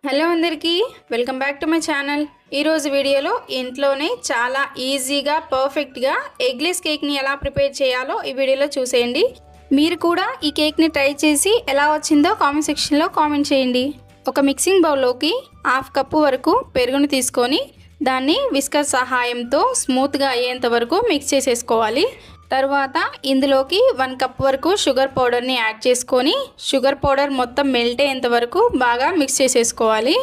Hello అందరికీ welcome back to my channel. ఈరోజు వీడియోలో ఇంట్లోనే చాలా ఈజీగా పర్ఫెక్ట్గా ఎగ్లెస్ కేక్ని ఎలా ప్రిపేర్ చేయాలో ఈ వీడియోలో చూసేయండి. మీరు కూడా ఈ కేక్ని ట్రై చేసి ఎలా వచ్చిందో కామెంట్ సెక్షన్లో కామెంట్ చేయండి. ఒక మిక్సింగ్ బౌల్లోకి 1/2 కప్పు వరకు పెరుగును తీసుకొని దాన్ని విస్కర్ సహాయంతో స్మూత్గా అయ్యేంత వరకు మిక్స్ చేసేసుకోవాలి. తర్వాత ఇందులోకి 1 కప్ వరకు షుగర్ పౌడర్ని యాడ్ చేసుకొని షుగర్ పౌడర్ మొత్తం మెల్ట్ అయ్యేంత వరకు బాగా మిక్స్ చేసేసుకోవాలి.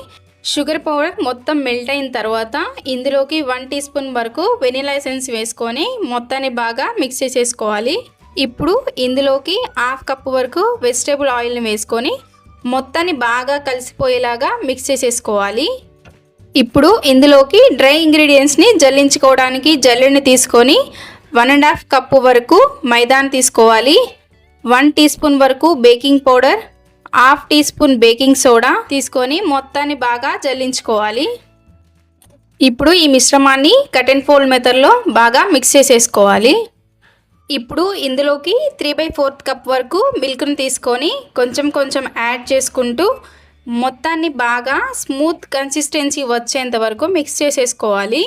షుగర్ పౌడర్ మొత్తం మెల్ట్ అయిన తర్వాత ఇందులోకి 1 టీ స్పూన్ వరకు వెనిలా ఎసెన్స్ వేసుకొని మొత్తాన్ని బాగా మిక్స్ చేసేసుకోవాలి. ఇప్పుడు ఇందులోకి 1/2 కప్ వరకు వెజిటేబుల్ ఆయిల్ని వేసుకొని మొత్తాన్ని బాగా కలిసిపోయేలాగా మిక్స్ చేసేసుకోవాలి. ఇప్పుడు ఇందులోకి డ్రై ఇంగ్రీడియంట్స్ని జల్లించుకోవడానికి జల్లెడని తీసుకొని 1.5 కప్పు వరకు మైదాని తీసుకోవాలి. 1 టీ స్పూన్ వరకు baking powder, 1/2 teaspoon baking soda తీసుకొని మొత్తాన్ని బాగా జల్లించుకోవాలి. ఇప్పుడు ఈ మిశ్రమాన్ని కట్ అండ్ ఫోల్డ్ మెథడ్లో బాగా మిక్స్ చేసేసుకోవాలి. ఇప్పుడు ఇందులోకి 3/4 కప్ వరకు మిల్క్ని తీసుకొని కొంచెం యాడ్ చేసుకుంటూ మొత్తాన్ని బాగా స్మూత్ కన్సిస్టెన్సీ వచ్చేంత వరకు మిక్స్ చేసేసుకోవాలి.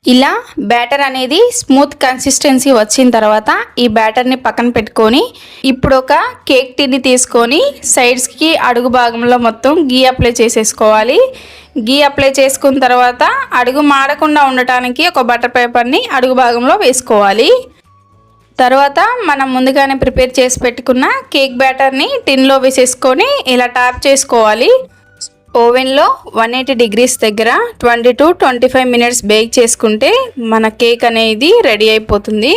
ఇలా బ్యాటర్ అనేది స్మూత్ కన్సిస్టెన్సీ వచ్చిన తర్వాత ఈ బ్యాటర్ని పక్కన పెట్టుకొని ఇప్పుడు ఒక కేక్ టిన్ని తీసుకొని సైడ్స్కి అడుగు భాగంలో మొత్తం గీ అప్లై చేసేసుకోవాలి. గీ అప్లై చేసుకున్న తర్వాత అడుగు మాడకుండా ఉండటానికి ఒక బటర్ పేపర్ని అడుగు భాగంలో వేసుకోవాలి. తర్వాత మనం ముందుగానే ప్రిపేర్ చేసి పెట్టుకున్న కేక్ బ్యాటర్ని టిన్లో వేసేసుకొని ఇలా ట్యాప్ చేసుకోవాలి. ఓవెన్లో 180 డిగ్రీస్ దగ్గర 20 to 25 మినిట్స్ బేక్ చేసుకుంటే మన కేక్ అనేది రెడీ అయిపోతుంది.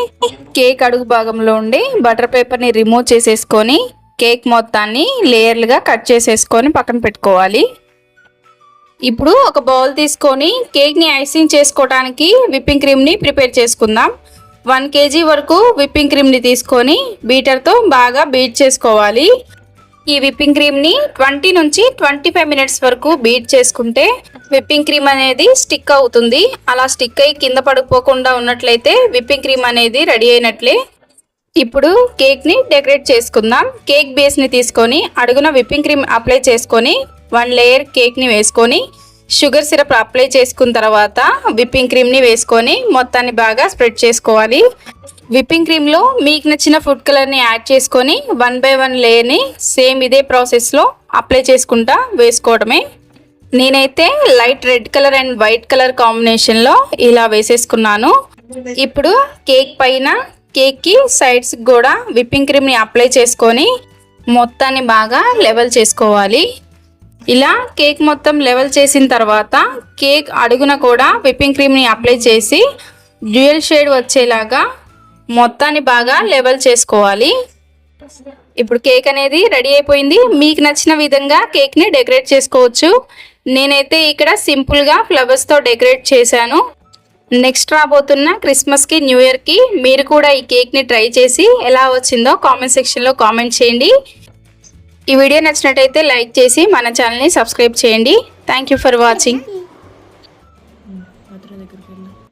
కేక్ అడుగు భాగంలో ఉండి బటర్ పేపర్ని రిమూవ్ చేసేసుకొని కేక్ మొత్తాన్ని లేయర్లుగా కట్ చేసేసుకొని పక్కన పెట్టుకోవాలి. ఇప్పుడు ఒక బౌల్ తీసుకొని కేక్ని ఐసింగ్ చేసుకోవడానికి విప్పింగ్ క్రీమ్ని ప్రిపేర్ చేసుకుందాం. 1 kg వరకు విప్పింగ్ క్రీమ్ని తీసుకొని బీటర్తో బాగా బీట్ చేసుకోవాలి. ఈ విప్పింగ్ క్రీమ్ని 20 నుంచి 25 మినిట్స్ వరకు బీట్ చేసుకుంటే విప్పింగ్ క్రీమ్ అనేది స్టిక్ అవుతుంది. అలా స్టిక్ అయ్యి కింద పడిపోకుండా ఉన్నట్లయితే విప్పింగ్ క్రీమ్ అనేది రెడీ అయినట్లే. ఇప్పుడు కేక్ని డెకరేట్ చేసుకుందాం. కేక్ బేస్ని తీసుకొని అడుగున విప్పింగ్ క్రీమ్ అప్లై చేసుకొని 1 లేయర్ కేక్ని వేసుకొని షుగర్ సిరప్ అప్లై చేసుకున్న తర్వాత విప్పింగ్ క్రీమ్ని వేసుకొని మొత్తాన్ని బాగా స్ప్రెడ్ చేసుకోవాలి. విప్పింగ్ క్రీమ్లో మీకు నచ్చిన ఫుడ్ కలర్ని యాడ్ చేసుకొని 1 by 1 లేయర్ని సేమ్ ఇదే ప్రాసెస్లో అప్లై చేసుకుంటా వేసుకోవడమే. నేనైతే light red colour and white colour కాంబినేషన్లో ఇలా వేసేసుకున్నాను. ఇప్పుడు కేక్ పైన కేక్కి సైడ్స్ కూడా విప్పింగ్ క్రీమ్ని అప్లై చేసుకొని మొత్తాన్ని బాగా లెవెల్ చేసుకోవాలి. ఇలా కేక్ మొత్తం లెవెల్ చేసిన తర్వాత కేక్ అడుగున కూడా విప్పింగ్ క్రీమ్ని అప్లై చేసి డ్యూయల్ షేడ్ వచ్చేలాగా మొత్తాన్ని బాగా లెవెల్ చేసుకోవాలి. ఇప్పుడు కేక్ అనేది రెడీ అయిపోయింది. మీకు నచ్చిన విధంగా కేక్ని డెకరేట్ చేసుకోవచ్చు. నేనైతే ఇక్కడ సింపుల్గా ఫ్లవర్స్తో డెకరేట్ చేశాను. నెక్స్ట్ రాబోతున్న క్రిస్మస్కి, న్యూ ఇయర్కి మీరు కూడా ఈ కేక్ని ట్రై చేసి ఎలా వచ్చిందో కామెంట్ సెక్షన్లో కామెంట్ చేయండి. ఈ వీడియో నచ్చినట్టయితే లైక్ చేసి మన ఛానల్ని సబ్స్క్రైబ్ చేయండి. Thank you for watching.